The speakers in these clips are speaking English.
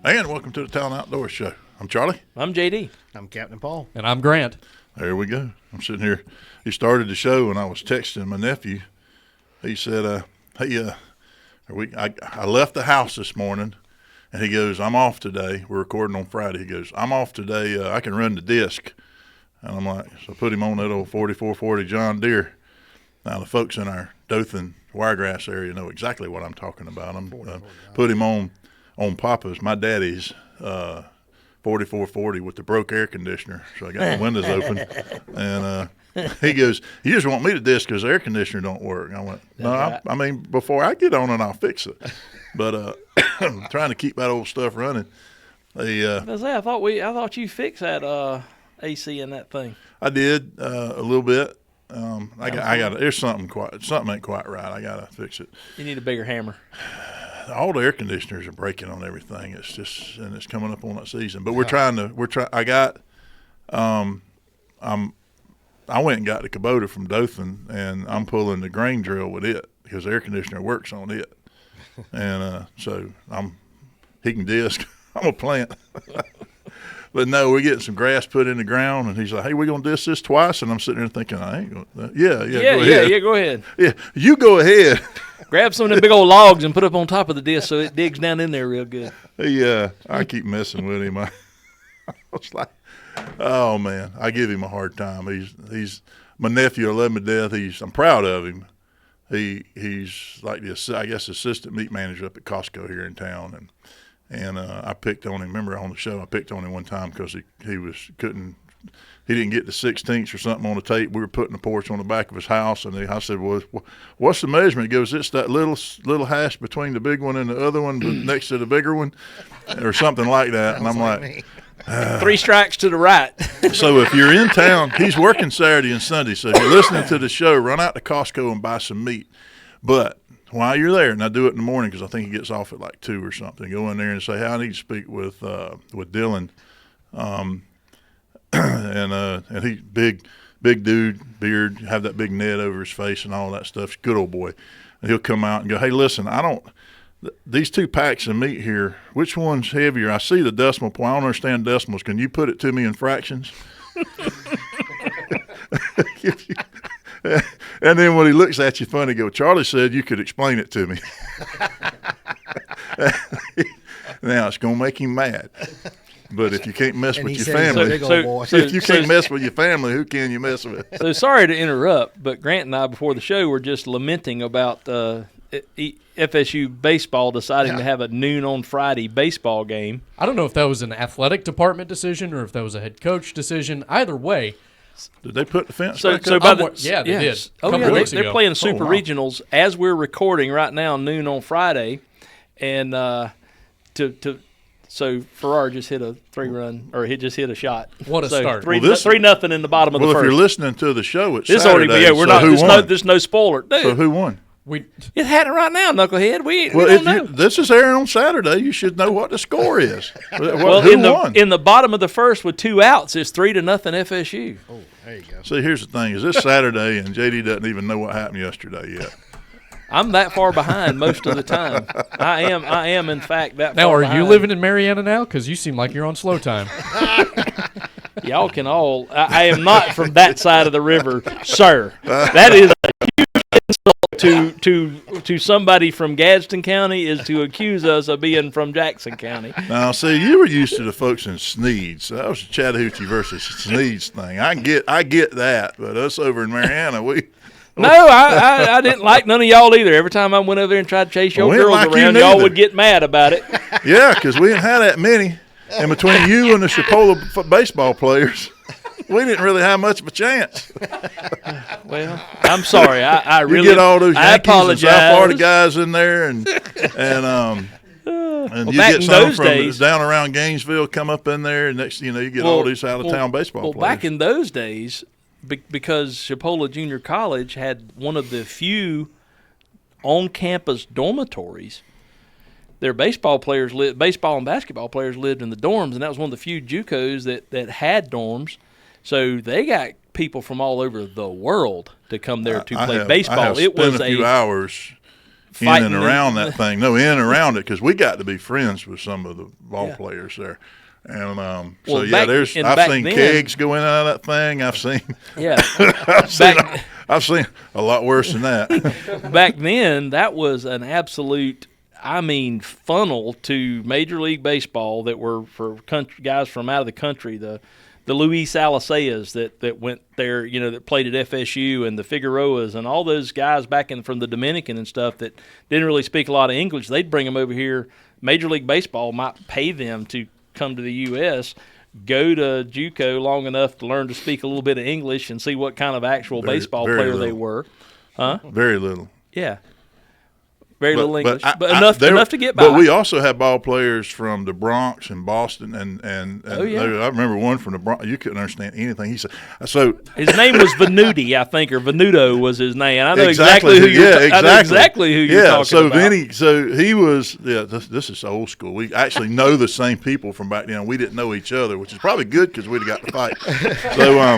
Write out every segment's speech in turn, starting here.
And welcome to the Talon Outdoors Show. I'm Charlie. I'm JD. I'm Captain Paul. And I'm Grant. There we go. I'm sitting here. He started the show and I was texting my nephew. He said, I left the house this morning, and he goes, I'm off today. We're recording on Friday. He goes, I'm off today. I can run the disc. And I'm like, so I put him on that old 4440 John Deere. Now, the folks in our Dothan Wiregrass area know exactly what I'm talking about. I'm put him on Papa's, my daddy's 4440 with the broke air conditioner. So I got the windows open. And he goes, you just want me to disc because the air conditioner don't work. I went, no, I mean, before I get on it, I'll fix it. But I'm trying to keep that old stuff running. I thought you fixed that AC in that thing. I did a little bit. I got there's something ain't quite right. I gotta fix it. You need a bigger hammer. All the air conditioners are breaking on everything. It's just, and it's coming up on that season. But I went and got the Kubota from Dothan, and I'm pulling the grain drill with it because the air conditioner works on it. And so he can disc. I'm a plant. But no, we're getting some grass put in the ground, and he's like, hey, we're going to disc this twice? And I'm sitting there thinking, I ain't going to. Yeah, go ahead. Yeah, you go ahead. Grab some of the big old logs and put up on top of the disc so it digs down in there real good. I keep messing with him. I was like, oh, man, I give him a hard time. He's my nephew. I love him to death. I'm proud of him. He's like assistant meat manager up at Costco here in town, and I picked on him. Remember on the show, I picked on him one time because he didn't get the 16ths or something on the tape. We were putting the porch on the back of his house, and I said, well, what's the measurement? He goes, it's that little hash between the big one and the other one next to the bigger one, or something like that. And I'm like 3 strikes to the right. So if you're in town, he's working Saturday and Sunday. So if you're listening to the show, run out to Costco and buy some meat. But while you're there, and I do it in the morning because I think he gets off at like 2 or something, go in there and say, hey, I need to speak with Dylan. And he big dude, beard, have that big net over his face and all that stuff. He's a good old boy. And he'll come out and go, hey, listen, these 2 packs of meat here, which one's heavier? I see the decimal point. I don't understand decimals. Can you put it to me in fractions? And then when he looks at you funny, go, Charlie said you could explain it to me. Now, it's going to make him mad. But if you can't mess with your family, if you can't mess with your family, who can you mess with? So sorry to interrupt, but Grant and I, before the show, were just lamenting about FSU baseball deciding to have a noon on Friday baseball game. I don't know if that was an athletic department decision or if that was a head coach decision. Either way. Did they put the fence back up? Yeah, they did. They're playing super regionals as we're recording right now, noon on Friday, and so Farrar just hit a 3-run, or he just hit a shot. What a start! 3-0 in the bottom of the first. Well, if you're listening to the show, it's this Saturday. Already, we're not. There's no spoiler. Dude, so who won? It's happening right now, knucklehead. We don't know. This is airing on Saturday. You should know what the score is. Who won? In the bottom of the first with 2 outs, it's 3-0 FSU. Oh, there you go. See, here's the thing: is this Saturday, and JD doesn't even know what happened yesterday yet. I'm that far behind most of the time. I am in fact that now, far are behind. you living in Mariana now? Because you seem like you're on slow time. Y'all can all. I am not from that side of the river, sir. That is a huge insult to somebody from Gadsden County is to accuse us of being from Jackson County. Now, see, you were used to the folks in Sneed. So that was a Chattahoochee versus Sneed's thing. I get that, but us over in Mariana, No, I didn't like none of y'all either. Every time I went over there and tried to chase your girls around, y'all would get mad about it. Yeah, because we didn't have that many. And between you and the Chipola baseball players, we didn't really have much of a chance. Well, I'm sorry. I really you get all those Yankees and South Florida apologize. guys in there, and you get some from down around Gainesville come up in there, and next you get all these out-of-town baseball players. Well, back in those days, because Chipola Junior College had one of the few on-campus dormitories, their baseball and basketball players lived in the dorms, and that was one of the few JUCOs that had dorms. So they got people from all over the world to come there to play baseball. It was a few hours in and around that thing. No, in and around it, because we got to be friends with some of the ball players there. And I've seen kegs go in and out of that thing. I've seen I've seen a lot worse than that. Back then, that was an absolute, funnel to Major League Baseball that were for guys from out of the country. The Luis Aliceas that went there, that played at FSU, and the Figueroas and all those guys from the Dominican and stuff that didn't really speak a lot of English. They'd bring them over here. Major League Baseball might pay them to come to the U.S., go to JUCO long enough to learn to speak a little bit of English and see what kind of actual baseball player they were. Huh? Very little. Yeah. Very little English, but enough to get by. But we also had ball players from the Bronx and Boston, and I remember one from the Bronx. You couldn't understand anything he said. So his name was Venuti, I think, or Venuto was his name. I know exactly who you're talking about. So he was. Yeah, this is old school. We actually know the same people from back then. We didn't know each other, which is probably good because we'd have got to fight. So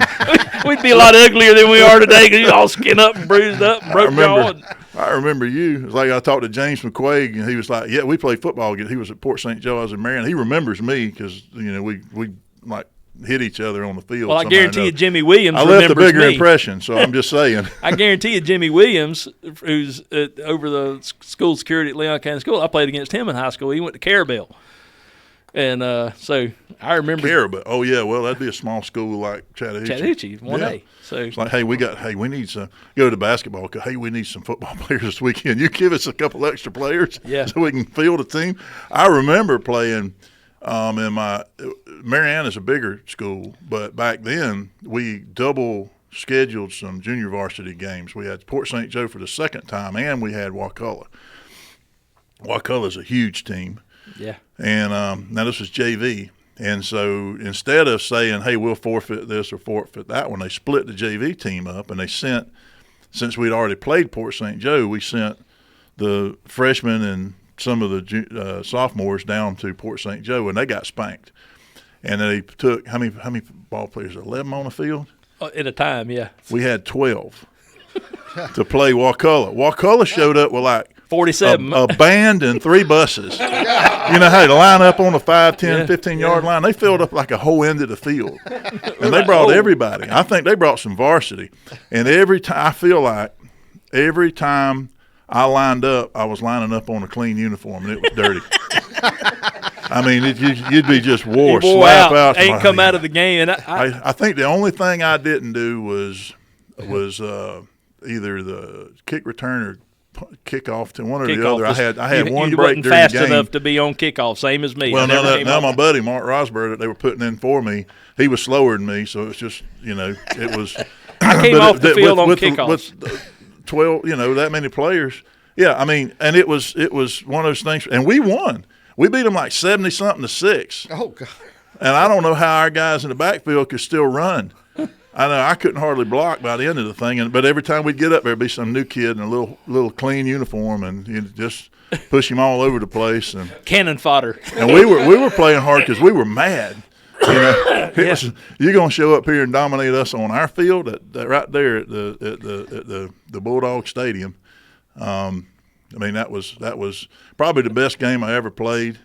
we'd be a lot uglier than we are today because you're all skin up and bruised up, and broke jaw. I remember you. It was like I talked to James McQuaig, and he was like, "Yeah, we played football." He was at Port St. Joe. I was in Marion. He remembers me because we like hit each other on the field. Well, I guarantee you, Jimmy Williams. I left a bigger impression, so I'm just saying. I guarantee you, Jimmy Williams, who's over the school security at Leon County School. I played against him in high school. He went to Carabel. And so I remember. Carabel. Oh yeah, well that'd be a small school like Chattahoochee. 1A. Yeah. So it's like, we need some. Go to basketball. Hey, we need some football players this weekend. You give us a couple extra players, so we can field a team. I remember playing in my Mariana's a bigger school, but back then we double scheduled some junior varsity games. We had Port St. Joe for the second time, and we had Wakulla. Wakulla's a huge team. Yeah. And now this was JV. And so instead of saying, hey, we'll forfeit this or forfeit that one, they split the JV team up, and they sent, since we'd already played Port St. Joe, we sent the freshmen and some of the sophomores down to Port St. Joe, and they got spanked. And they took, how many ball players, 11 on the field? At a time, yeah. We had 12 to play Wakulla. Wakulla showed up with like 47. A band and 3 buses. You know how to line up on a 5, 10, 15-yard line? They filled up like a whole end of the field. And they brought everybody. I think they brought some varsity. And every time, I feel like every time I lined up, I was lining up on a clean uniform, and it was dirty. I mean, you'd be just wore slap out. Ain't come out of the game. And I think the only thing I didn't do was either the kick return or kickoff to one or the other. I had one break during the game. You wasn't fast enough to be on kickoff, same as me. Well, no, my buddy Mark Rosberg that they were putting in for me, he was slower than me, so it's just it was. I came off the field on kickoffs. With 12, that many players. Yeah, I mean, and it was one of those things, and we won. We beat them like 70-something to 6. Oh God! And I don't know how our guys in the backfield could still run. I know I couldn't hardly block by the end of the thing, but every time we'd get up, there'd be some new kid in a little clean uniform, and you'd just push him all over the place. And cannon fodder. And we were playing hard because we were mad. You're going to show up here and dominate us on our field, that right there at the Bulldog Stadium. I mean, that was probably the best game I ever played.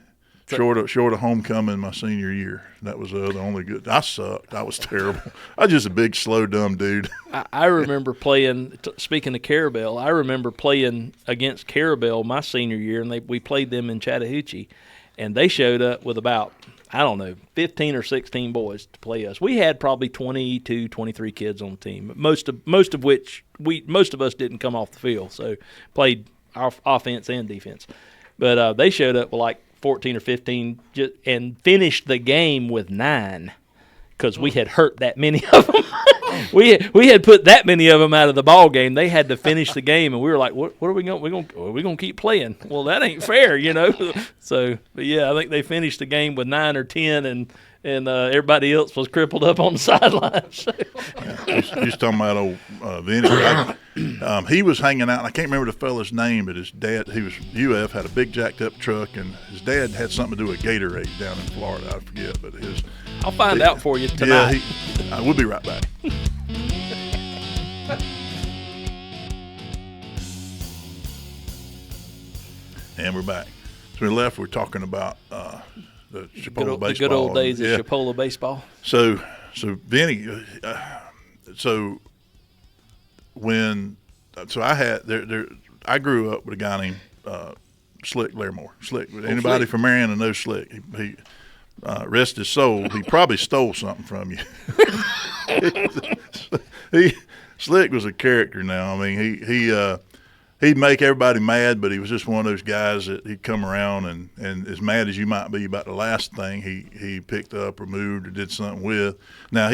Short of homecoming my senior year. That was the only good. I sucked. I was terrible. I was just a big, slow, dumb dude. I remember playing, speaking of Carabel, I remember playing against Carabel my senior year, and we played them in Chattahoochee, and they showed up with about, 15 or 16 boys to play us. We had probably 22, 23 kids on the team, most of us didn't come off the field, so played our offense and defense. But they showed up with like 14 or 15 and finished the game with 9 because we had hurt that many of them. we had put that many of them out of the ball game. They had to finish the game, and we were like, "What are we going? We're going to keep playing." Well, that ain't fair, So, but yeah, I think they finished the game with 9 or 10, and everybody else was crippled up on the sidelines. He's talking about old Vinny. He was hanging out, and I can't remember the fella's name, but his dad, he was UF, had a big jacked up truck, and his dad had something to do with Gatorade down in Florida. I forget, but I'll find out for you tonight. Yeah, we'll be right back. And we're back. So we left. We're talking about the Chipola baseball. The good old days yeah. of Chipola baseball. So Vinny, I had I grew up with a guy named Slick Larimore. Slick. Anybody from Mariana knows Slick. He rest his soul. He probably stole something from you. Slick was a character. Now, I mean, he'd make everybody mad, but he was just one of those guys that he'd come around and as mad as you might be about the last thing he picked up or moved or did something with. Now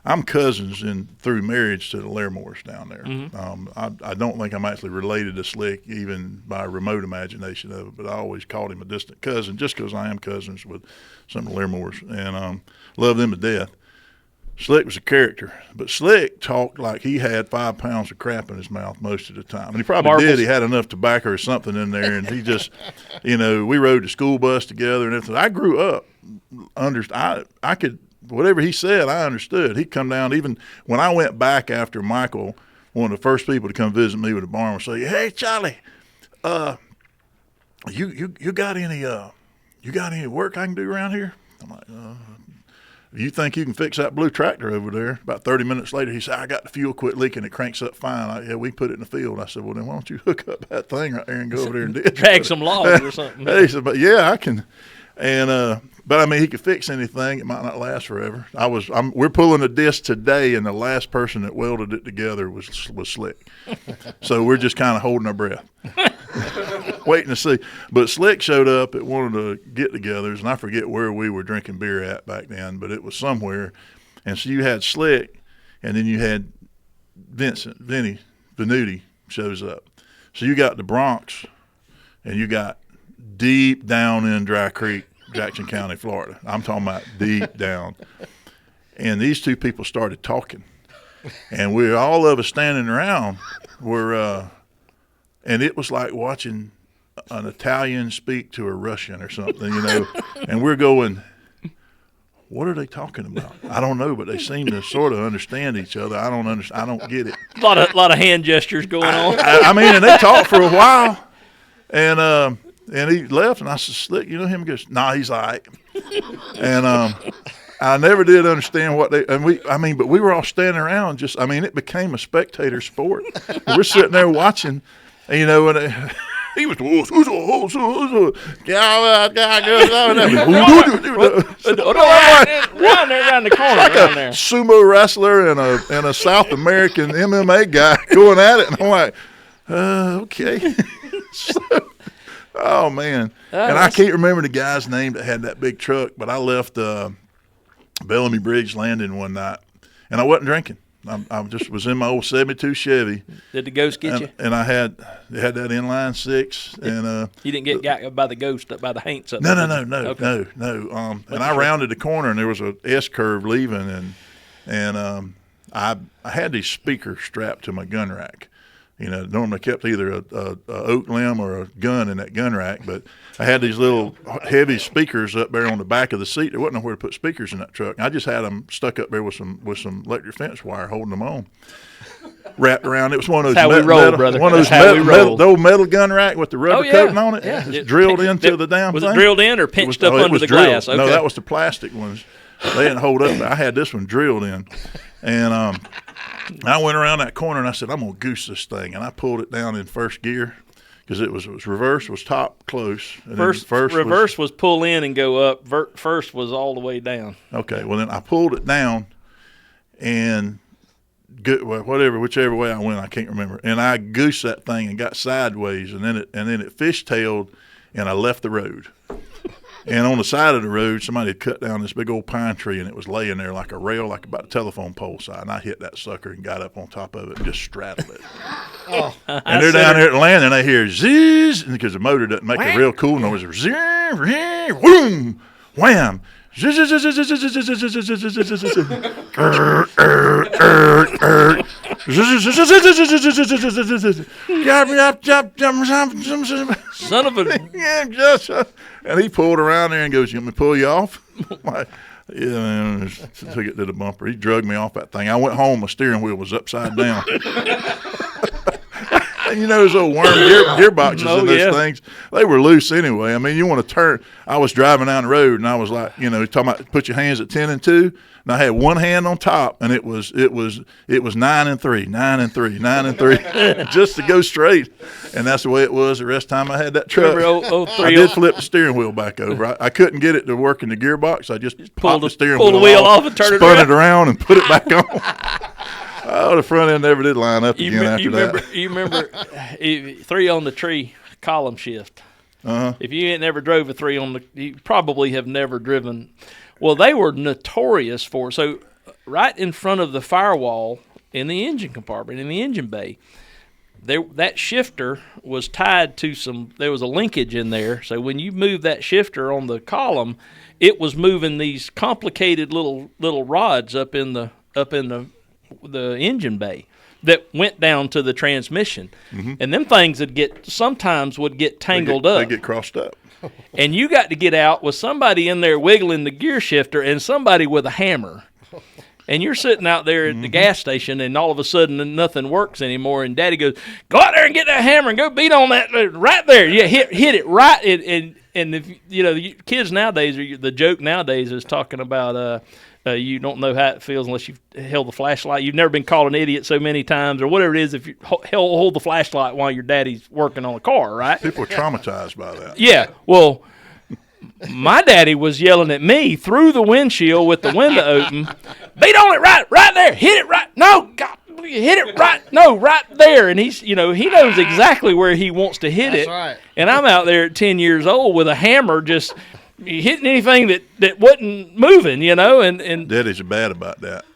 I'm cousins through marriage to the Larimores down there. Mm-hmm. I don't think I'm actually related to Slick even by a remote imagination of it, but I always called him a distant cousin just because I am cousins with some of the Larimores and love them to death. Slick was a character, but Slick talked like he had 5 pounds of crap in his mouth most of the time. And he probably did. He had enough tobacco or something in there, and he just, we rode the school bus together and everything. I grew up, I could, whatever he said, I understood. He'd come down, even when I went back after Michael, one of the first people to come visit me with the barn would say, "Hey, Charlie, you got any work I can do around here?" I'm like, "You think you can fix that blue tractor over there?" About 30 minutes later, he said, "I got the fuel quit leaking. It cranks up fine." Yeah, we put it in the field. I said, "Well, then why don't you hook up that thing right there and go over there and ditch drag some logs or something?" He said, "But yeah, I can." And but I mean, he could fix anything. It might not last forever. We're pulling a disc today, and the last person that welded it together was Slick. So we're just kind of holding our breath, waiting to see. But Slick showed up at one of the get-togethers, and I forget where we were drinking beer at back then, but it was somewhere. And so you had Slick, and then you had Vinny Venuti shows up. So you got the Bronx, and you got deep down in Dry Creek, Jackson County, Florida. I'm talking about deep down. And these two people started talking. And we're all of us standing around. And it was like watching an Italian speak to a Russian or something, And we're going, what are they talking about? I don't know, but they seem to sort of understand each other. I don't get it. A lot of hand gestures going on. I mean, and they talked for a while. And he left, and I said, "Slick, you know him?" He goes, "Nah, he's all right." And I never did understand what but we were all standing around it became a spectator sport. We're sitting there watching, and he was, around the corner, like a sumo wrestler and a South American MMA guy going at it, and I'm like, okay. Oh, man. And I can't remember the guy's name that had that big truck, but I left Bellamy Bridge Landing one night, and I wasn't drinking. I just was in my old 72 Chevy. Did the ghost get you? And I had that inline six. And you didn't get got by the ghost, by the haints? No. Okay. No. And I rounded the corner, and there was a S-curve leaving, and I had these speakers strapped to my gun rack. Normally I kept either a oak limb or a gun in that gun rack, but I had these little heavy speakers up there on the back of the seat. There wasn't nowhere to put speakers in that truck. I just had them stuck up there with some electric fence wire holding them on, wrapped around. It was one of those the old metal gun rack with the rubber coating on it. Yeah. Just drilled into the damn thing. Was it drilled in or pinched up under the glass? Okay. No, that was the plastic ones. They didn't hold up. I had this one drilled in, and I went around that corner and I said, "I'm gonna goose this thing," and I pulled it down in first gear because it was reverse was top close. And first reverse was pull in and go up. First was all the way down. Okay, well then I pulled it down, and whichever way I went, I can't remember. And I goosed that thing and got sideways, and then it fishtailed, and I left the road. And on the side of the road, somebody had cut down this big old pine tree, and it was laying there like a rail, like about a telephone pole side. And I hit that sucker and got up on top of it and just straddled it. And they're down there at the land, and they hear zzz, because the motor doesn't make a real cool noise. Zzz, whoom, wham. Son of a... And he pulled around there and goes, "You want me to pull you off?" Like, yeah, man. Took it to the bumper. He drugged me off that thing. I went home. My steering wheel was upside down. And those old worm gearboxes Oh, and those yeah. things, they were loose anyway. I mean, you want to turn. I was driving down the road, and I was like, talking about put your hands at 10 and 2. And I had one hand on top, and it was 9 and 3, 9 and 3, 9 and 3, just to go straight. And that's the way it was the rest of the time I had that truck. Remember I did flip the steering wheel back over. I couldn't get it to work in the gearbox. I just popped the steering pull the wheel off and turn it spun around. it around and put it back on. Oh, the front end never did line up again after that. You remember 3 on the tree column shift. Uh-huh. If you ain't never drove a 3 on the, you probably have never driven. Well, they were notorious for, so right in front of the firewall in the engine compartment, in the engine bay, that shifter was tied to there was a linkage in there. So when you move that shifter on the column, it was moving these complicated little rods up in the engine bay that went down to the transmission. Mm-hmm. And them things sometimes would get tangled up. They get crossed up. And you got to get out with somebody in there wiggling the gear shifter and somebody with a hammer. And you're sitting out there at the gas station, and all of a sudden nothing works anymore. And Daddy goes, "Go out there and get that hammer and go beat on that right there. Yeah, hit it right." And if the kids nowadays, the joke nowadays is talking about you don't know how it feels unless you've held the flashlight. You've never been called an idiot so many times, or whatever it is. If you hold the flashlight while your daddy's working on a car, right? People are traumatized by that. Yeah. Well, my daddy was yelling at me through the windshield with the window open. Beat on it right there. Hit it right. No, God, hit it right. No, right there. And he's, he knows exactly where he wants to hit it. Right. And I'm out there at 10 years old with a hammer just hitting anything that wasn't moving, and Daddies are bad about that.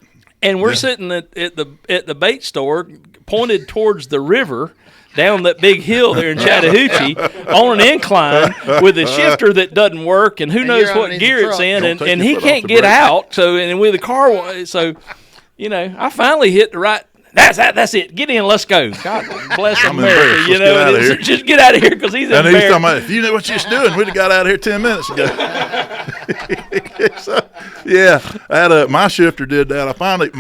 And we're sitting at the bait store, pointed towards the river, down that big hill there in Chattahoochee, on an incline with a shifter that doesn't work, and who knows what gear it's in, and he can't get out. So, and with the car, I finally hit the right. That's it. Get in. Let's go. God bless America. Just get out of here because he's and embarrassed. he's talking about, if you knew what you was doing, we'd have got out of here 10 minutes ago. So, yeah, my shifter did that. I finally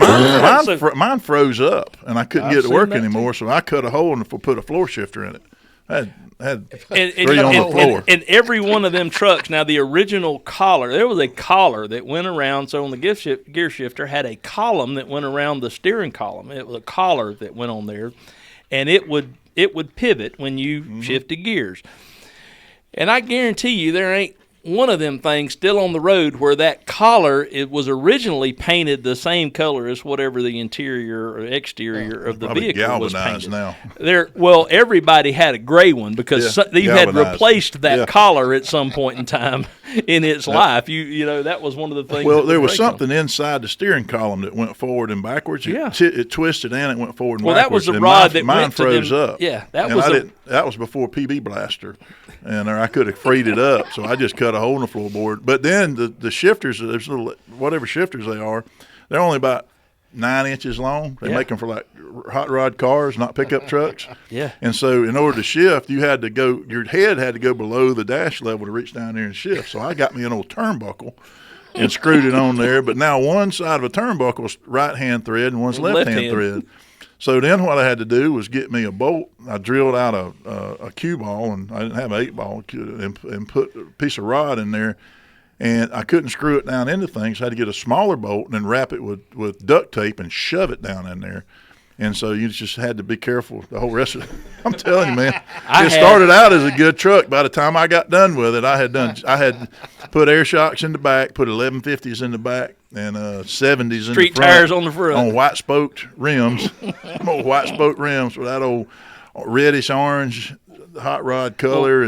mine froze up, and I couldn't get it to work anymore. So I cut a hole and put a floor shifter in it. I had 3 on the floor. And every one of them trucks, now the original collar, there was a collar that went around. So on the gear shifter had a column that went around the steering column. It was a collar that went on there, and it would pivot when you shifted gears. And I guarantee you there ain't one of them things still on the road where that collar, it was originally painted the same color as whatever the interior or exterior of the vehicle was painted. Now. Everybody had a gray one because you had replaced that collar at some point in time in its life. That was one of the things. Well, there was something inside the steering column that went forward and backwards. It twisted and it went forward and backwards. Well, that was the rod that mine went froze to them. up. Yeah, that was before PB Blaster, and I could have freed it up. So I just cut a hole in the floorboard. But then the shifters, there's little whatever shifters they are, they're only about 9 inches long. They make them for like hot rod cars, not pickup trucks. Yeah. And so in order to shift, your head had to go below the dash level to reach down there and shift. So I got me an old turnbuckle and screwed it on there. But now one side of a turnbuckle is right-hand thread and one's left-hand thread. So then what I had to do was get me a bolt. I drilled out a cue ball, and I didn't have an 8-ball, and put a piece of rod in there. And I couldn't screw it down into things. So I had to get a smaller bolt and then wrap it with duct tape and shove it down in there. And so you just had to be careful the whole rest of it. I'm telling you, man, it started out as a good truck. By the time I got done with it, I had put air shocks in the back, put 1150s in the back, and 70s in the front. Street tires on the front. On white spoked rims. Old white spoked rims with that old reddish orange hot rod color.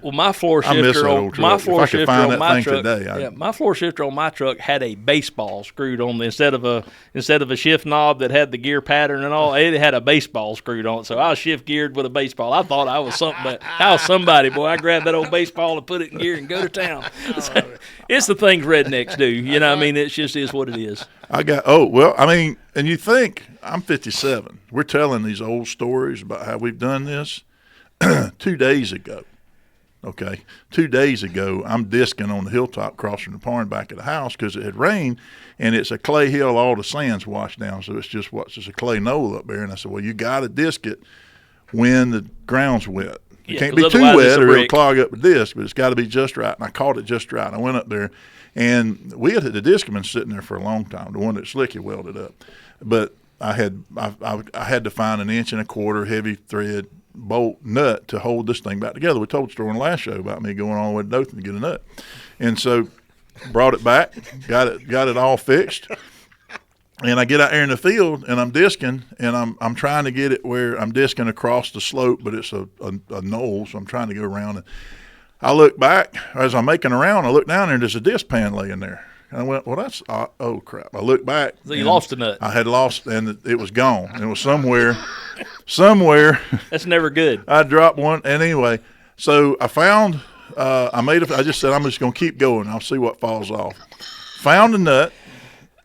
My floor shifter on my floor shifter on my truck. My floor shifter on my truck had a baseball screwed on instead of a shift knob that had the gear pattern and all. It had a baseball screwed on it. So I was shift geared with a baseball. I thought I was something, but I was somebody, boy. I grabbed that old baseball and put it in gear and go to town. It's the things rednecks do. It just is what it is. And you think I'm 57. We're telling these old stories about how we've done this. 2 days ago, I'm disking on the hilltop crossing the barn back of the house because it had rained, and it's a clay hill, all the sand's washed down, so it's just a clay knoll up there. And I said, well, you got to disc it when the ground's wet. It Yeah, can't 'cause be too otherwise it's wet a or it'll brick. clog up the disc, but it's got to be just right. And I caught it just right. And I went up there, and the disc had been sitting there for a long time, the one that Slicky welded up. But I had to find 1 1/4 inch heavy thread bolt nut to hold this thing back together. We told the story in the last show about me going all the way to Dothan to get a nut. And so brought it back, got it all fixed. And I get out there in the field, and I'm disking, and I'm trying to get it where I'm disking across the slope, but it's a knoll, so I'm trying to go around. And I look back as I'm making around. I look down there, and there's a disc pan laying there. And I went, well, that's oh crap! I look back. So you lost a nut. I had lost, and it was gone. It was somewhere. That's never good. I dropped one, and anyway, so I found. I just said I'm just gonna keep going. I'll see what falls off. Found a nut.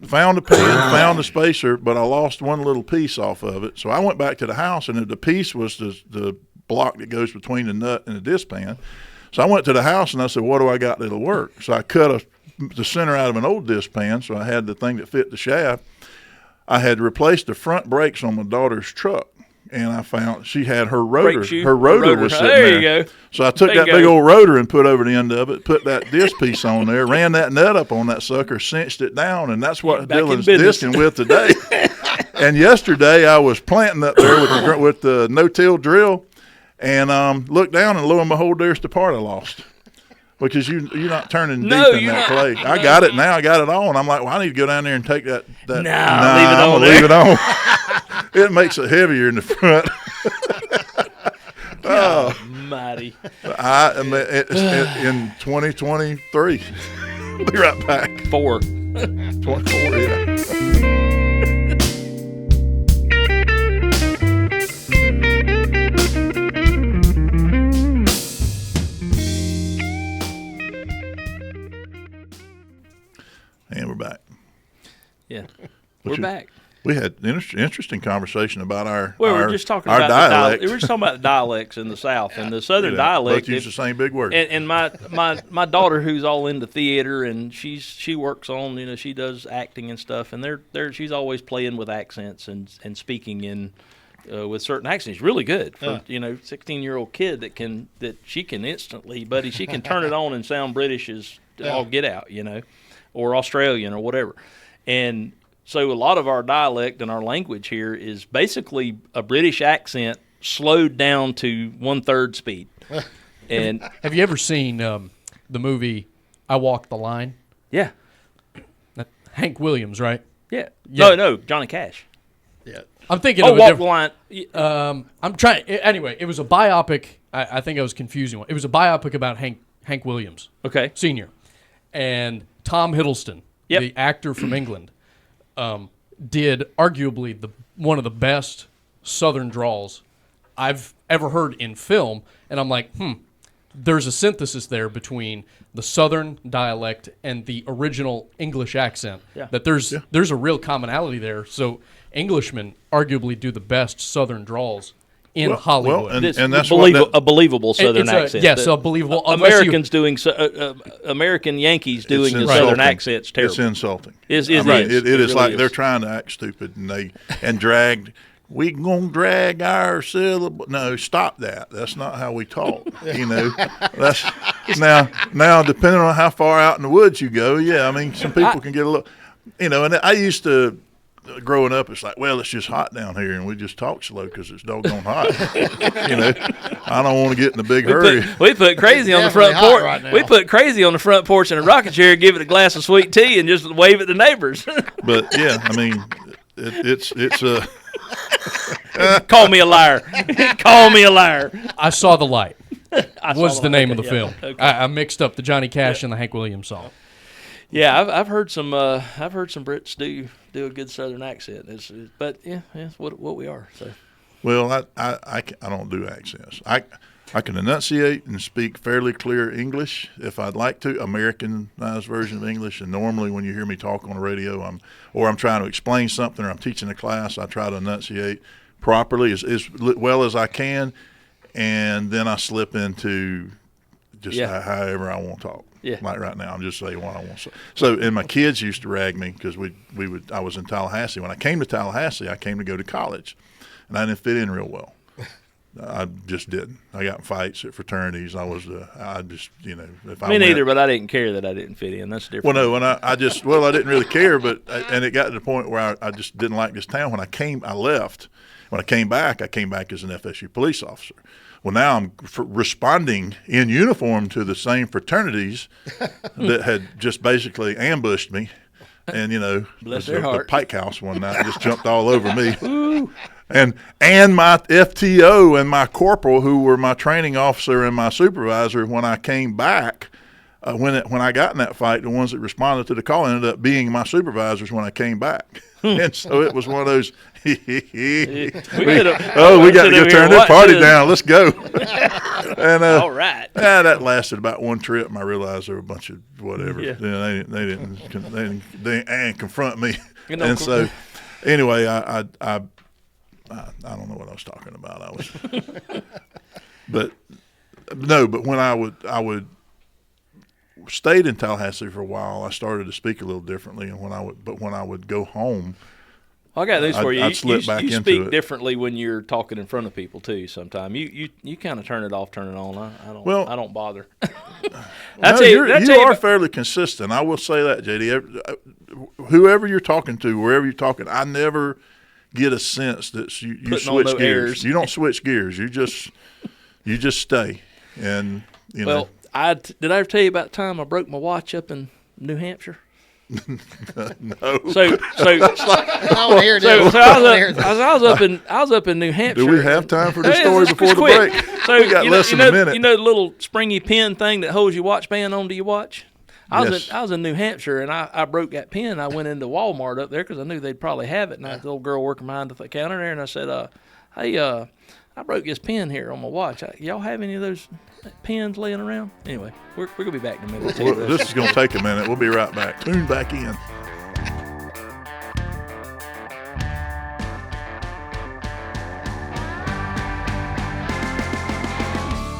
Found a pan, found a spacer, but I lost one little piece off of it. So I went back to the house, and the piece was the block that goes between the nut and the disc pan. So I went to the house, and I said, what do I got that'll work? So I cut the center out of an old disc pan, so I had the thing that fit the shaft. I had replaced the front brakes on my daughter's truck, and I found she had her rotor. Brake shoe. Her rotor was sitting there. there. You go. So I took There you that big go. old rotor and put over the end of it, put that disc piece on there, ran that nut up on that sucker, cinched it down, and that's what Back in Dylan's business. disking with today. And yesterday I was planting up there with the no-till drill, and looked down, and lo and behold, there's the part I lost. Because you're not turning deep No, in you're that not. clay. I got it now. I got it on. I'm like, well, I need to go down there and take that. Nah, I'm leave it on gonna leave it on. It makes it heavier in the front. Oh, Mighty. in 2023. Be right back. 4. 24, yeah. And we're back. Yeah. We're back. We had an interesting conversation about our Well, we're just talking our about dialect. we were just talking about the dialects in the South and the Southern dialect. Both use the same big word. And my daughter, who's all into theater, and she works on, she does acting and stuff, and she's always playing with accents and speaking in with certain accents. Really good for 16-year-old kid that she can instantly, buddy. She can turn it on and sound British as all get out, or Australian or whatever, and. So a lot of our dialect and our language here is basically a British accent slowed down to 1/3 speed. And Have you ever seen the movie I Walk the Line? yeah, Hank Williams, right? yeah. Yeah. No, Johnny Cash. Yeah. I'm thinking Oh, of a Walk different. the Line. I'm trying. Anyway, it was a biopic. I think I was confusing one. It was a biopic about Hank Williams, Okay. Sr. And Tom Hiddleston, Yep. the actor from England, did arguably one of the best Southern drawls I've ever heard in film. And I'm like, there's a synthesis there between the Southern dialect and the original English accent. Yeah. That there's a real commonality there. So Englishmen arguably do the best Southern drawls in Hollywood. and It's that's a believable Southern accent. Yes, The- a believable. unless you- Americans doing American Yankees doing the insulting. Southern accent's terrible. It's insulting. It It is really like is. they're trying to act stupid and dragged. We gonna drag our syllable. No, stop that. That's not how we talk. That's now depending on how far out in the woods you go. Yeah, I mean some people can get a little. And I used to. Growing up, it's like, well, it's just hot down here, and we just talk slow because it's doggone hot. I don't want to get in a big hurry. We put crazy on the front definitely hot porch. right now. We put crazy on the front porch in a rocking chair, give it a glass of sweet tea, and just wave at the neighbors. But yeah, I mean, it's Call me a liar. Call me a liar. I Saw the Light I saw was the name of the yeah, film. okay. I mixed up the Johnny Cash and the Hank Williams song. Yeah, I've heard some Brits do a good Southern accent. But it's what we are. So well, I don't do accents. I can enunciate and speak fairly clear English if I'd like to, Americanized version of English. And normally when you hear me talk on the radio, I'm trying to explain something or I'm teaching a class, I try to enunciate properly as well as I can, and then I slip into just however I want to talk. Yeah. Like right now, I'm just saying what I want to say. So, and my kids used to rag me because I was in Tallahassee. When I came to Tallahassee, I came to go to college, and I didn't fit in real well. I just didn't. I got in fights at fraternities. I just, if I Me went, neither, but I didn't care that I didn't fit in. That's different. Well, no, and I didn't really care, and it got to the point where I just didn't like this town. I left. When I came back as an FSU police officer. Well, now I'm responding in uniform to the same fraternities that had just basically ambushed me. And, Bless their heart. The Pike House one night just jumped all over me. And my FTO and my corporal, who were my training officer and my supervisor, when I came back, when I got in that fight, the ones that responded to the call ended up being my supervisors when I came back. And so it was one of those, we got to go turn this party down. Let's go. And all right. That lasted about one trip, and I realized there were a bunch of whatever. Yeah. They didn't confront me. And so anyway, I don't know what I was talking about. But when I would stayed in Tallahassee for a while, I started to speak a little differently, and when I would go home, I got this for you. I'd slip back into speak it. differently when you're talking in front of people too. Sometimes you kind of turn it off, turn it on. I don't bother. You are fairly consistent. I will say that, JD. Whoever you're talking to, wherever you're talking, I never get a sense that you switch gears. Airs. You don't switch gears. You just stay. And Well, did I ever tell you about the time I broke my watch up in New Hampshire? No. So I want to hear this. I was up in New Hampshire. Do we have time for this story before the break? So we got less than a minute. You know the little springy pin thing that holds your watch band onto your watch? I was in New Hampshire, and I broke that pin. I went into Walmart up there because I knew they'd probably have it. And I had the little girl working behind the counter there, and I said, hey, I broke this pin here on my watch. Y'all have any of those pins laying around? Anyway, we're going to be back in a minute. This is going to take a minute. We'll be right back. Tune back in.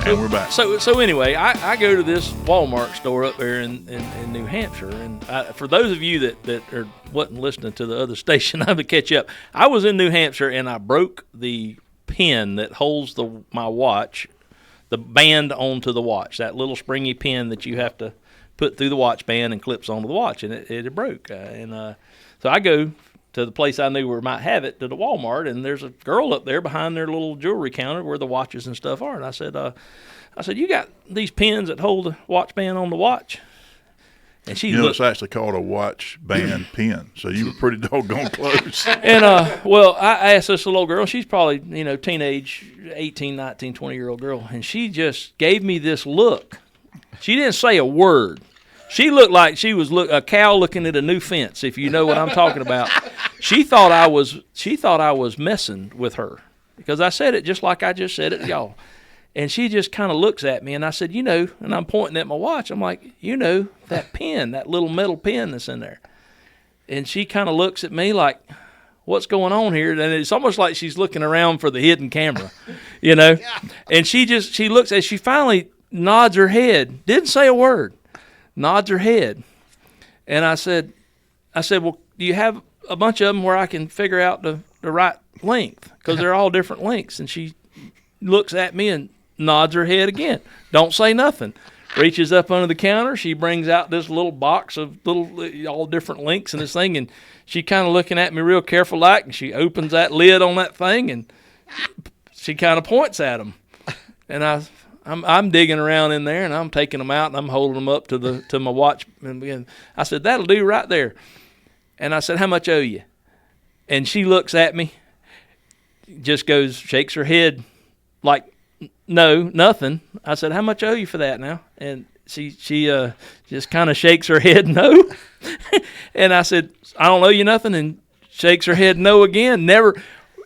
And we're back. So anyway, I go to this Walmart store up there in New Hampshire, and for those of you that wasn't listening to the other station, I would catch up. I was in New Hampshire, and I broke the pin that holds my watch, the band onto the watch, that little springy pin that you have to put through the watch band and clips onto the watch, and it broke. So I go to the place I knew where might have it, to the Walmart, and there's a girl up there behind their little jewelry counter where the watches and stuff are. And I said, you got these pins that hold the watch band on the watch? And she it's actually called a watch band pin, so you were pretty doggone close. And, I asked this little girl, she's probably, teenage, 18, 19, 20-year-old girl, and she just gave me this look. She didn't say a word. She looked like she was a cow looking at a new fence, if you know what I'm talking about. She thought I was messing with her because I said it just like I just said it to y'all. And she just kind of looks at me, and I said, and I'm pointing at my watch. I'm like, that pin, that little metal pin that's in there. And she kind of looks at me like, what's going on here? And it's almost like she's looking around for the hidden camera, And she looks at, she finally nods her head, didn't say a word, nods her head. And I said, well, do you have a bunch of them where I can figure out the right length? Because they're all different lengths. And she looks at me and nods her head again. Don't say nothing. Reaches up under the counter. She brings out this little box of all different lengths and this thing. And she kind of looking at me real careful like, and she opens that lid on that thing, and she kind of points at them. And I'm digging around in there, and I'm taking them out, and I'm holding them up to my watch. And I said, that'll do right there. And I said, how much owe you? And she looks at me, just shakes her head like, no, nothing. I said, how much owe you for that now? And she just kind of shakes her head no. And I said, I don't owe you nothing, and shakes her head no again. Never.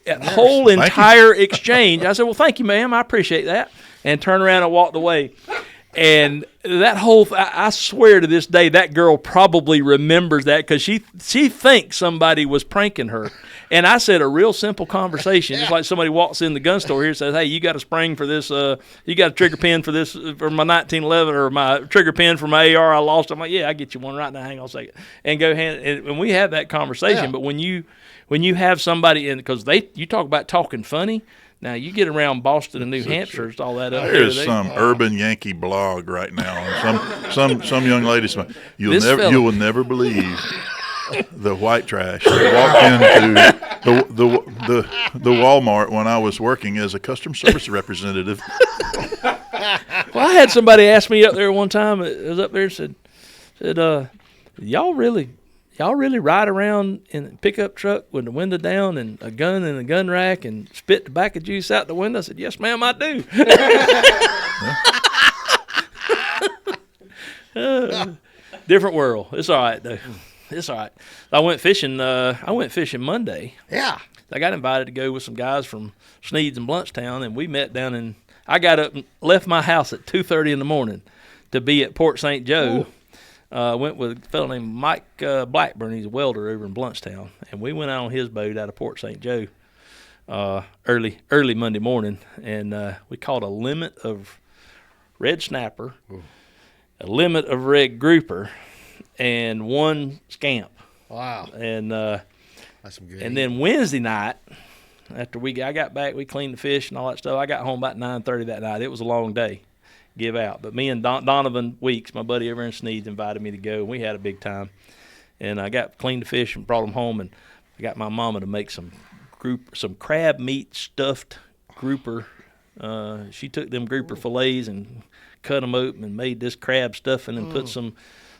Whole entire exchange. I said, well, thank you, ma'am. I appreciate that. And turned around and walked away. And that I swear to this day, that girl probably remembers that because she thinks somebody was pranking her. And I said a real simple conversation. It's like somebody walks in the gun store here and says, hey, you got a spring for this, you got a trigger pin for this, for my 1911, or my trigger pin for my AR I lost. I'm like, yeah, I get you one right now. Hang on a second. And go and we have that conversation. Yeah. But when you have somebody in, because you talk about talking funny, Now you get around Boston and New Hampshire, it's all that up there. There's some urban Yankee blog right now, and some young lady. You will never believe the white trash that walked into the Walmart when I was working as a customer service representative. Well, I had somebody ask me up there one time. It was up there and said, y'all really ride around in a pickup truck with the window down and a gun in a gun rack and spit tobacco juice out the window? I said, yes, ma'am, I do. Different world. It's all right, though. It's all right. I went fishing Monday. Yeah. I got invited to go with some guys from Sneed's and Bluntstown, and we met down in – I got up and left my house at 2:30 in the morning to be at Port St. Joe. Went with a fellow named Mike Blackburn. He's a welder over in Bluntstown, and we went out on his boat out of Port St. Joe early Monday morning, and we caught a limit of red snapper, a limit of red grouper, and one scamp. Wow. And that's some good. And then Wednesday night, after I got back, we cleaned the fish and all that stuff. I got home about 9:30 that night. It was a long day. Give out. But me and Donovan Weeks, my buddy over in Sneed's, invited me to go, and we had a big time. And I cleaned the fish and brought them home, and I got my mama to make some crab meat stuffed grouper. She took them grouper fillets and cut them open and made this crab stuffing and put some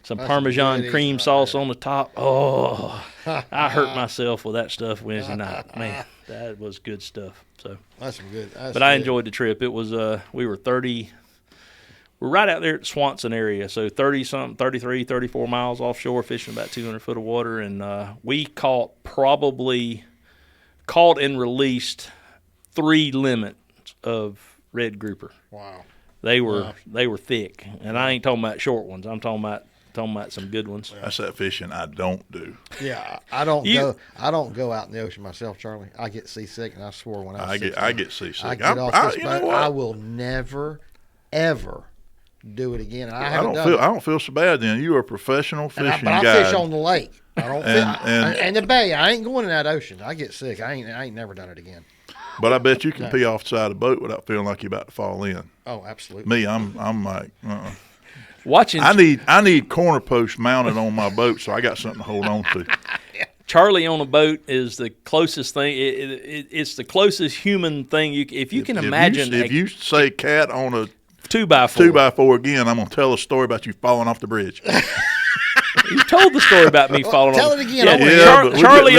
Parmesan cream sauce on the top. Oh, I hurt myself with that stuff Wednesday night. Man, that was good stuff. So that's some good. But I enjoyed the trip. It was we were we're right out there at the Swanson area, so 30-something, 33, 34 miles offshore, fishing about 200 foot of water, and we caught and released 3 limits of red grouper. Wow. They were thick, and I ain't talking about short ones. I'm talking about some good ones. That's that fishing I don't do. Yeah, I don't go out in the ocean myself, Charlie. I get seasick, and I swore when I get seasick. I get off this boat. I will never, ever do it again. I don't feel so bad then. You are a professional fishing guy. I fish on the lake. I don't and the bay. I ain't going in that ocean. I get sick. I ain't never done it again. But I bet you can pee off the side of the boat without feeling like you're about to fall in. Oh, absolutely. Me, I'm like, watching. I need corner posts mounted on my boat, so I got something to hold on to. Charlie on a boat is the closest thing. It's the closest human thing if you can imagine. If you say cat on a 2x4 again, I'm gonna tell a story about you falling off the bridge. You told the story about me falling off. Tell it again. Charlie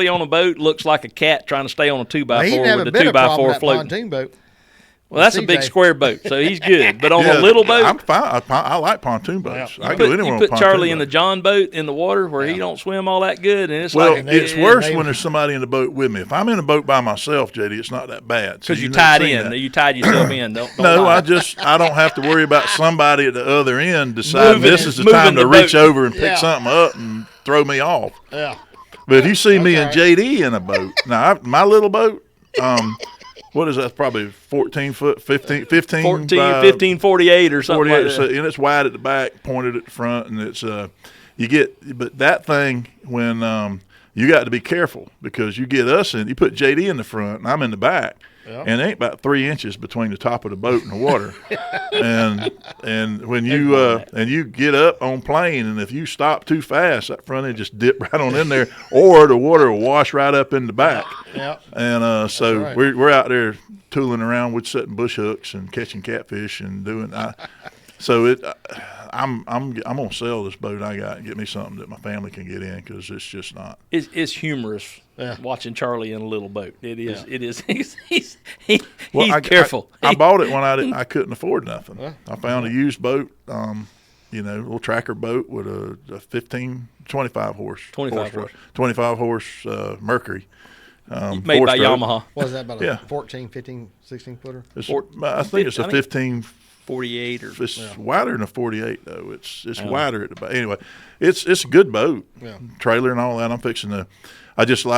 on a boat looks like a cat trying to stay on a 2x4 with a 2x4 floating. Boat. Well, that's a big square boat, so he's good. But on a little boat, I'm fine. I like pontoon boats. You put Charlie in the John boat in the water where he don't swim all that good, and it's it's worse when there's somebody in the boat with me. If I'm in a boat by myself, JD, it's not that bad. Because you tied in. You tied yourself in. Don't no, lie. I don't have to worry about somebody at the other end deciding this is the time to reach over and pick something up and throw me off. Yeah. But if you see me and JD in a boat, now my little boat. What is that? Probably 14 foot, 15 48 or something 48, like that. And it's wide at the back, pointed at the front, and it's but that thing when you got to be careful because you get us in, you put JD in the front, and I'm in the back, and it ain't about 3 inches between the top of the boat and the water, and when you get up on plane, and if you stop too fast, that front end just dip right on in there, or the water will wash right up in the back. Yeah. And so right. we're out there tooling around with setting bush hooks and catching catfish and doing. I'm gonna sell this boat I got and get me something that my family can get in because it's just not. It's humorous watching Charlie in a little boat. It is. Yeah. It is. He's careful. I bought it when I couldn't afford nothing. I found a used boat, a little tracker boat with a 25 horse Mercury. Made by Yamaha. What is that, about a 14, 15, 16 footer? I think it's a 15. 48 or it's wider than a 48 though. It's wider at the back. Anyway, it's a good boat. Yeah. Trailer and all that. I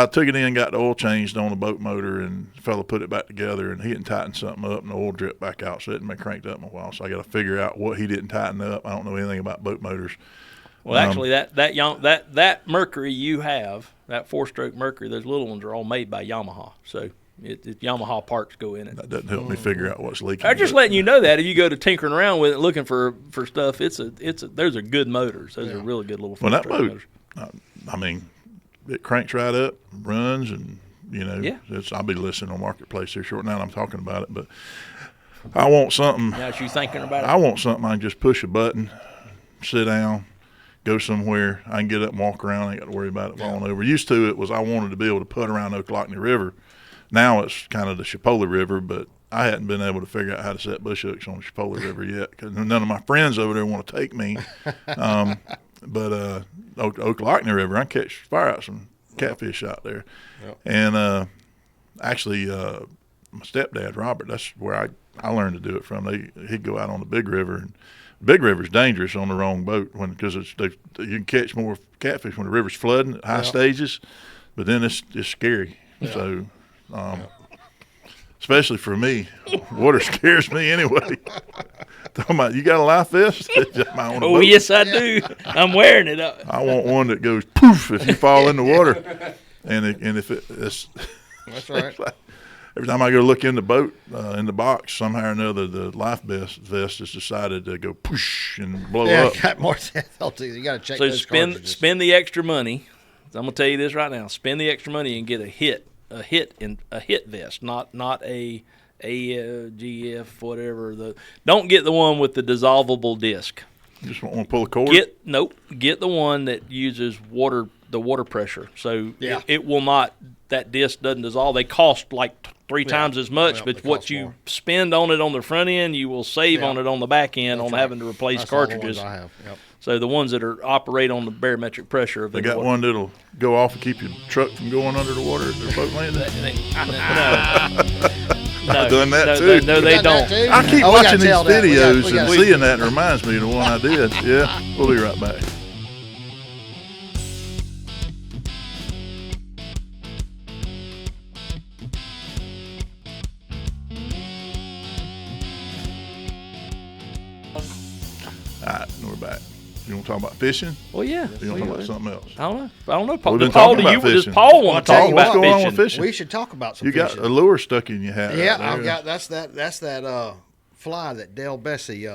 took it in, got the oil changed on the boat motor, and the fella put it back together, and he didn't tighten something up, and the oil dripped back out, so it hadn't been cranked up in a while. So I got to figure out what he didn't tighten up. I don't know anything about boat motors. Well, actually, that Mercury you have, that 4-stroke Mercury, those little ones are all made by Yamaha. So Yamaha parts go in it. That doesn't help me figure out what's leaking. I'm just letting you know that if you go to tinkering around with it looking for stuff, those are good motors. Those are really good little. Well, that boat, I mean, it cranks right up, runs, and I'll be listening on Marketplace here short now. And I'm talking about it, but I want something. Now that you thinking about it, I want something I can just push a button, sit down, go somewhere. I can get up and walk around. I ain't got to worry about it falling over. Used to it was I wanted to be able to put around Ocklawackney River. Now it's kind of the Chipola River, but I hadn't been able to figure out how to set bush hooks on the Chipola River yet because none of my friends over there want to take me. But Ocklawackney River, I catch fire out some catfish out there. Yep. And actually, my stepdad, Robert, that's where I learned to do it from. He'd go out on the big river, and big river's dangerous on the wrong boat because you can catch more catfish when the river's flooding at high stages, but then it's scary. Yeah. So, especially for me, water scares me anyway. Talking about, you got a life vest? Oh, yes, I do. I'm wearing it. I want one that goes poof if you fall in the water, and if it's. That's right. Like, every time I go look in the boat, in the box, somehow or another, the life vest has decided to go push and blow up. Yeah, got more FLT. You got to check those cartridges. Spend the extra money. I'm gonna tell you this right now. Spend the extra money and get a hit vest, not a GF whatever. Don't get the one with the dissolvable disc. You just want to pull a cord? Get the one that uses the water pressure. So it will not. That disc doesn't dissolve. They cost like three times as much, but what you spend on it on the front end, you will save on it on the back end having to replace cartridges. All the ones I have. Yep. So the ones that operate on the barometric pressure of they got one that'll go off and keep your truck from going under the water at their boat landing. I've done that too. No, they don't. I keep watching these videos and seeing that, and it reminds me of the one I did. Yeah, we'll be right back. All right, we're back. You want to talk about fishing? Well, yeah. You want to talk about something else? I don't know. Paul, We've been talking about fishing. Does Paul want to talk What's about going on with fishing? We should talk about some fishing. You got a lure stuck in your hat. Yeah, right I've got that's that fly that Dale Bessie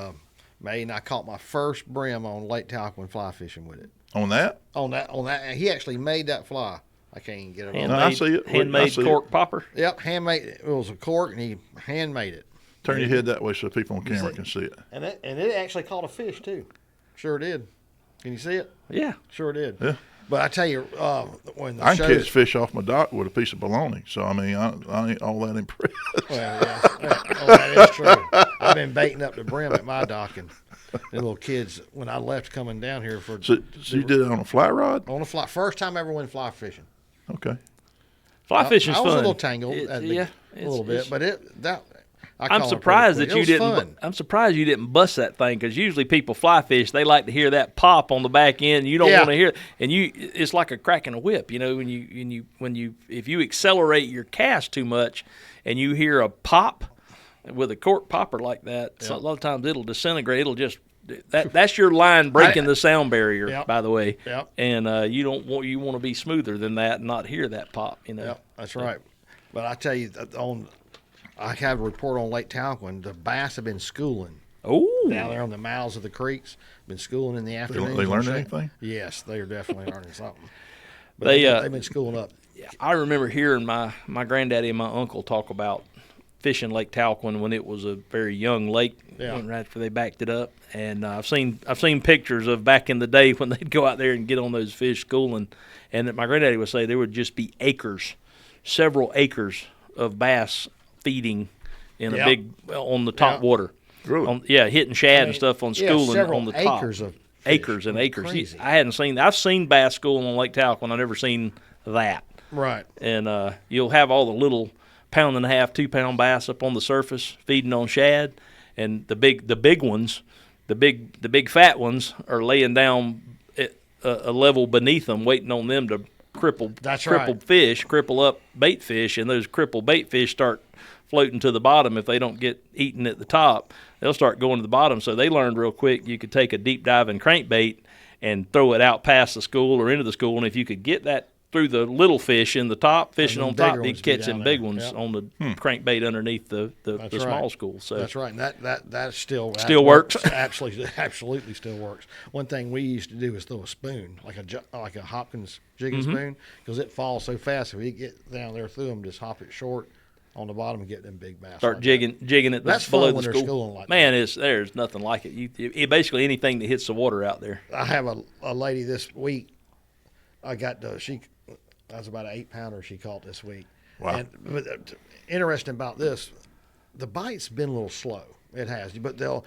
made, and I caught my first brim on Lake Talcott fly fishing with it. On that? On that. He actually made that fly. I can't even get it on. I see it. Handmade cork popper? Yep, handmade. It was a cork, and he handmade it. Turn your head that way so people on camera can see it. And it actually caught a fish, too. Sure did. Can you see it? Yeah. Sure did. Yeah. But I tell you, when I can catch fish off my dock with a piece of bologna, so I mean, I ain't all that impressed. Well, yeah, that is true. I've been baiting up the brim at my dock, and the little kids, when I left coming down here for. So you did it on a fly rod? On a fly. First time I ever went fly fishing. Okay. Fly fishing's fun. I was a little tangled a little bit, but I'm surprised that you didn't. Fun. I'm surprised you didn't bust that thing because usually people fly fish. They like to hear that pop on the back end. You don't want to hear it, and it's like a crack in a whip. You know, if you accelerate your cast too much, and you hear a pop with a cork popper like that, so a lot of times it'll disintegrate. It'll just that's your line breaking the sound barrier. By the way, and you want to be smoother than that and not hear that pop. You know, that's right. But I tell you I have a report on Lake Talcott. The bass have been schooling. Oh, down there on the mouths of the creeks, been schooling in the afternoon. They learned anything? Yes, they are definitely learning something. But they've been schooling up. Yeah, I remember hearing my granddaddy and my uncle talk about fishing Lake Talcott when it was a very young lake. Right after they backed it up, and I've seen pictures of back in the day when they'd go out there and get on those fish schooling, and my granddaddy would say there would just be several acres of bass feeding in a big on the top water. Really? Hitting shad and stuff on schooling on the top. Acres of fish. Acres and acres. Crazy. I hadn't seen. I've seen bass schooling on Lake Talcott. I've never seen that. Right. And you'll have all the little 1.5 2 pound bass up on the surface feeding on shad, and the big ones, the big fat ones are laying down at a level beneath them, waiting on them to cripple up bait fish, and those crippled bait fish start floating to the bottom. If they don't get eaten at the top, they'll start going to the bottom. So they learned real quick you could take a deep diving crankbait and throw it out past the school or into the school, and if you could get that through the little fish in the top, fishing them on top. bigger He'd ones be catch down them big there. ones Yep. on the crankbait underneath the That's right. small school. So That's right, and that still works. Absolutely still works. One thing we used to do is throw a spoon, like a Hopkins jigging spoon, because it falls so fast. If we get down there through them, just hop it short on the bottom and get them big bass. start like jigging it That's below fun the when they're school. schooling like Man, there's nothing like it. Basically anything that hits the water out there. that. I have a lady this week. That was about an 8-pounder she caught this week. Wow. But interesting about this, the bite's been a little slow. It has, but they'll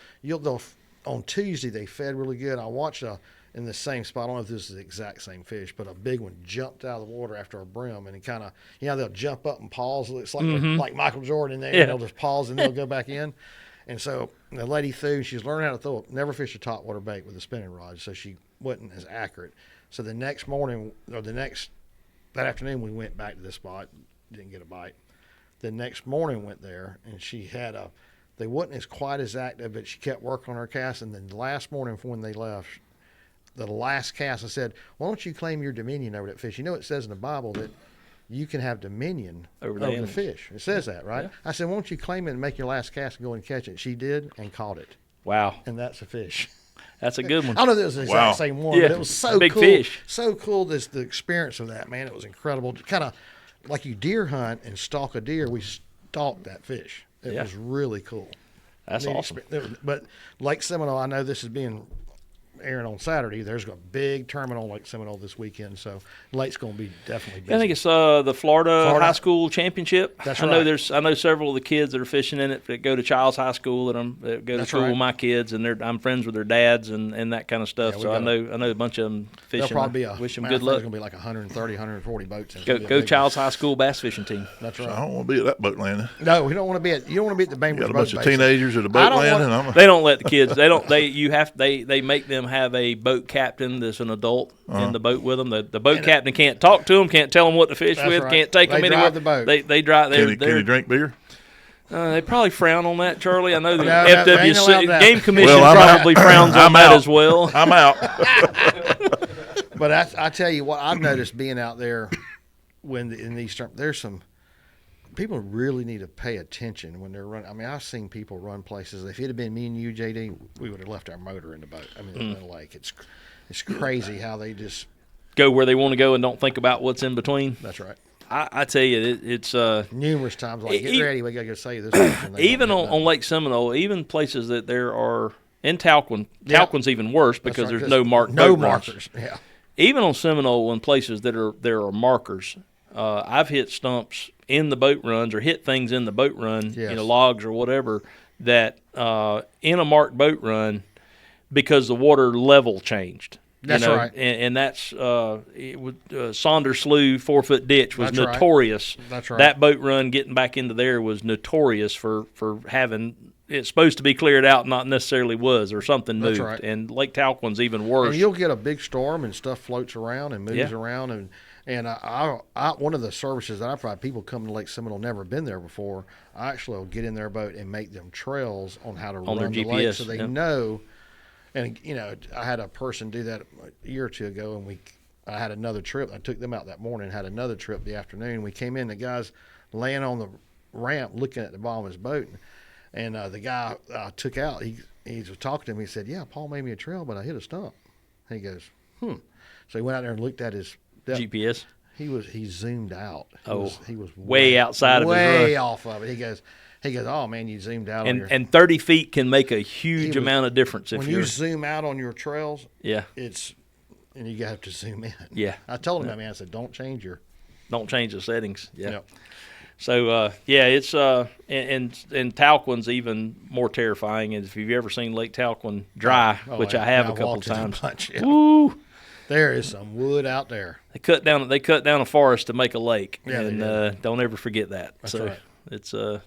on Tuesday they fed really good. I watched in the same spot. I don't know if this is the exact same fish, but a big one jumped out of the water after a brim, and it kind of, they'll jump up and pause. It's like Michael Jordan there. Yeah. And they'll just pause and they'll go back in. And so the lady she's learning how to throw it. Never fished a topwater bait with a spinning rod, so she wasn't as accurate. So the next morning, or that afternoon, we went back to this spot, didn't get a bite. The next morning went there, and she had they wasn't as quite as active, but she kept working on her cast. And then the last morning when they left, the last cast, I said, why don't you claim your dominion over that fish? It says in the Bible that you can have dominion Over over the the fish. It says that, right? Yeah. I said, why don't you claim it and make your last cast and go and catch it? She did and caught it, Wow, and that's a fish. that's a good one. I don't know if it was the exact Wow. same one, Yeah, but it was so big cool. fish. So cool, the experience of that, man. It was incredible. Kind of like you deer hunt and stalk a deer. We stalked that fish. It Yeah. was really cool. That's Neat awesome. But Lake Seminole, I know this is being airing on Saturday. There's a big tournament on Lake Seminole this weekend, so Lake's going to be definitely busy. I think it's the Florida High School Championship. That's I know right. I know several of the kids that are fishing in it that go to Child's High School that go to That's school right. with my kids, and I'm friends with their dads and that kind of stuff. Yeah, we so I got know a bunch of them There'll fishing. probably be Wish them matter good of fact, luck. There's going to be like 130, 140 boats. It's Go gonna be a big Child's High School bass fishing team. one. That's So I right. don't want to be at that boat landing. No, we don't want to be you don't want to be at the You Bainbridge got a Boat bunch of Basin. teenagers at a I boat don't landing. They don't let the kids. They make them have a boat captain that's an adult in the boat with them. The boat captain can't talk to them, can't tell them what to fish That's with, right. can't take They them drive anywhere. the boat. They drive. Can he drink beer? They probably frown on that, Charlie. I know the No, they ain't allowed FWC that. Game Commission Well, I'm probably frowns on I'm that out. as well. I'm out. But I tell you what, I've noticed being out there in these there's some people really need to pay attention when they're running. I mean, I've seen people run places. If it had been me and you, JD, we would have left our motor in the boat. I mean, in the lake. It's crazy how they just. Go where they want to go and don't think about what's in between. That's right. I tell you, it's Numerous times, like get E- ready, we got to go say this. and they even don't on, get on done. Lake Seminole, even places that there are in Talquin. Yeah. Talquin's even worse That's because right, there's 'cause no marked no boat runs. markers. Yeah. Even on Seminole, in places there are markers, I've hit stumps in the boat runs or hit things in the boat run, Yes. logs or whatever, that in a marked boat run because the water level changed. That's right. And that's Saunders Slough 4-foot ditch was That's right. notorious. That's right. That boat run getting back into there was notorious for having. It's supposed to be cleared out, not necessarily was, or something That's moved. right. And Lake Talquin's even worse. And you'll get a big storm and stuff floats around and moves Yeah. around and I one of the services that I provide, people come to Lake Seminole never been there before. I actually will get in their boat and make them trails on how to On their run the lake GPS, so they yeah. know. And I had a person do that a year or two ago, and I had another trip. I took them out that morning, had another trip the afternoon. We came in, the guy's laying on the ramp looking at the bottom of his boat, and the guy I took out, he was talking to him. He said, "Yeah, Paul made me a trail, but I hit a stump." And he goes, So he went out there and looked at his depth. GPS. He zoomed out. He was way outside of his way run. off of it. He goes, "Oh man, you zoomed out on your." And 30 feet can make a huge was- amount of difference if when you're. you zoom out on your trails, Yeah, and you have to zoom in. yeah. I told him that, man. I said, "Don't change your." Don't change the settings. Yeah. Yep. So it's and Talquin's even more terrifying. If you've ever seen Lake Talquin dry, Oh, which yeah. I have Yeah, a couple of walked in a times. bunch, yeah. Woo! There is some wood out there. They cut down a forest to make a lake, Yeah, they and did. don't ever forget that. That's so right. it's the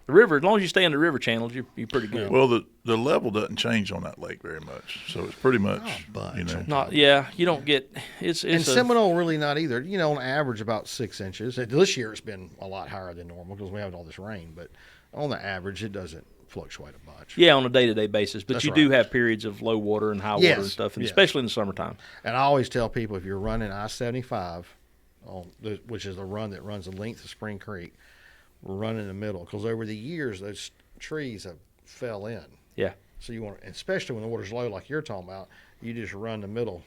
river. As long as you stay in the river channels, you're pretty good. Well, the level doesn't change on that lake very much, so it's pretty much bunch. You don't get it's And a, Seminole really not either. On average about 6 inches. This year it's been a lot higher than normal because we have all this rain. But on the average, it doesn't fluctuate a bunch. yeah on a day-to-day basis. But That's you do right. have periods of low water and high Yes, water and stuff, and yes. especially in the summertime. And I always tell people if you're running I-75 which is the run that runs the length of Spring Creek. We're running in the middle because over the years those trees have fell in. Yeah. So you want, especially when the water's low, like you're talking about, you just run the middle.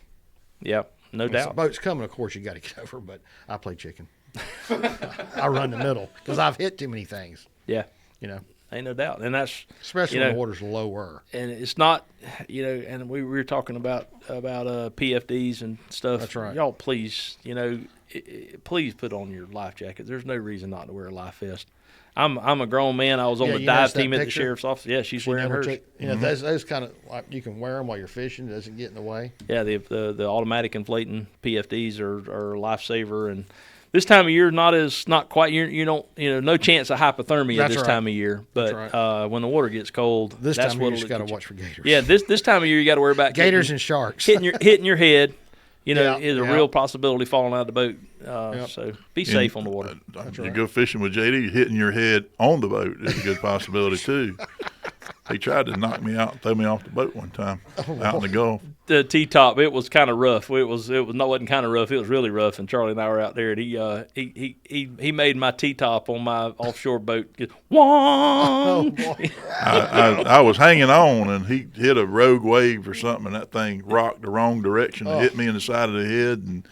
Yeah, no When the doubt. boat's coming, of course, you got to get over. But I play chicken. I run the middle because I've hit too many things. Yeah, You know, ain't no doubt. And that's especially you when know, the water's lower. and it's not, and we were talking about PFDs and stuff. That's right. Y'all, please, please put on your life jacket. There's no reason not to wear a life vest. I'm a grown man. I was on Yeah, the you dive noticed that team at the picture? sheriff's office. Yeah, she's She wearing never hers. took, those kind of, like, you can wear them while you're fishing. It doesn't get in the way. Yeah, the automatic inflating PFDs are a lifesaver, and this time of year not quite you don't no chance of hypothermia That's this right. time of year, but right. when the water gets cold, This that's time of year, what you just got to watch for gators. Yeah, this time of year you got to worry about Gators and sharks. hitting your head. Yeah, is a yeah. real possibility falling out of the boat. Yep. So be safe on the water. You right. go fishing with JD, hitting your head on the boat is a good possibility too. He tried to knock me out, throw me off the boat one time out in the Gulf. The T-top, it was kind of rough. It wasn't kind of rough. It was really rough. And Charlie and I were out there, and he made my T-top on my offshore boat. Wong! I was hanging on, and he hit a rogue wave or something, and that thing rocked the wrong direction and hit me in the side of the head, and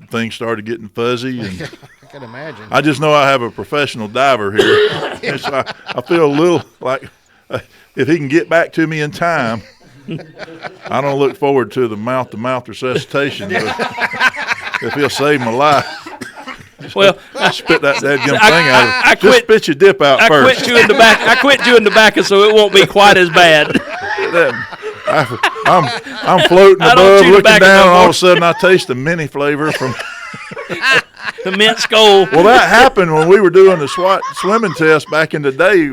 things started getting fuzzy. And I can imagine. I just know I have a professional diver here. And so I feel a little like if he can get back to me in time, I don't look forward to the mouth-to-mouth resuscitation. But if he'll save my life, Well, spit that dadgum thing out. I Just quit. spit your dip out I first. quit chewing tobacco. I quit chewing tobacco, so it won't be quite as bad. I'm floating I don't above, chew looking tobacco down, no and all more. of a sudden I taste the minty flavor from. The mint skull. Well, that happened when we were doing the SWAT swimming test back in the day.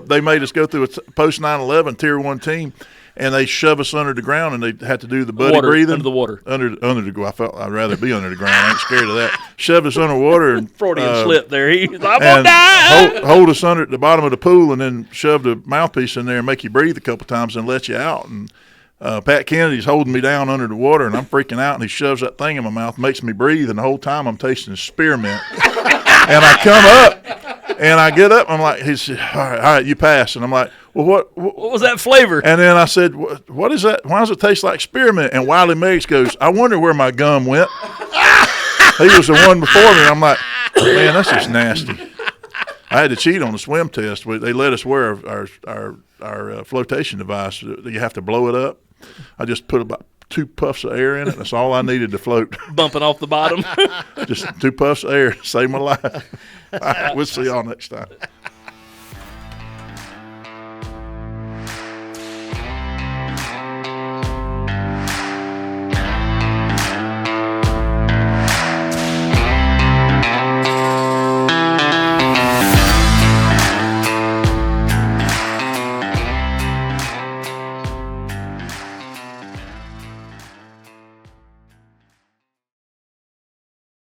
They made us go through a post 9/11 Tier 1 team, and they shove us under the ground, and they had to do the buddy Water, breathing under the water. Under the. I felt I'd rather be under the ground. I ain't scared of that. Shoved us underwater and Freudian slip there. I'm gonna and die. hold us under at the bottom of the pool, and then shove the mouthpiece in there and make you breathe a couple times and let you out. And Pat Kennedy's holding me down under the water, and I'm freaking out, and he shoves that thing in my mouth, makes me breathe, and the whole time I'm tasting spearmint. And I come up, and I get up, I'm like, he said, all right, you pass. And I'm like, well, what What was that flavor? and then I said, what is that? Why does it taste like spearmint? And Wiley Meggs goes, I wonder where my gum went. He was the one before me. I'm like, man, that's just nasty. I had to cheat on the swim test. They let us wear our flotation device. You have to blow it up. I just put about 2 puffs of air in it. That's all I needed to float. Bumping off the bottom. Just 2 puffs of air saved my life. All right, we'll see y'all next time.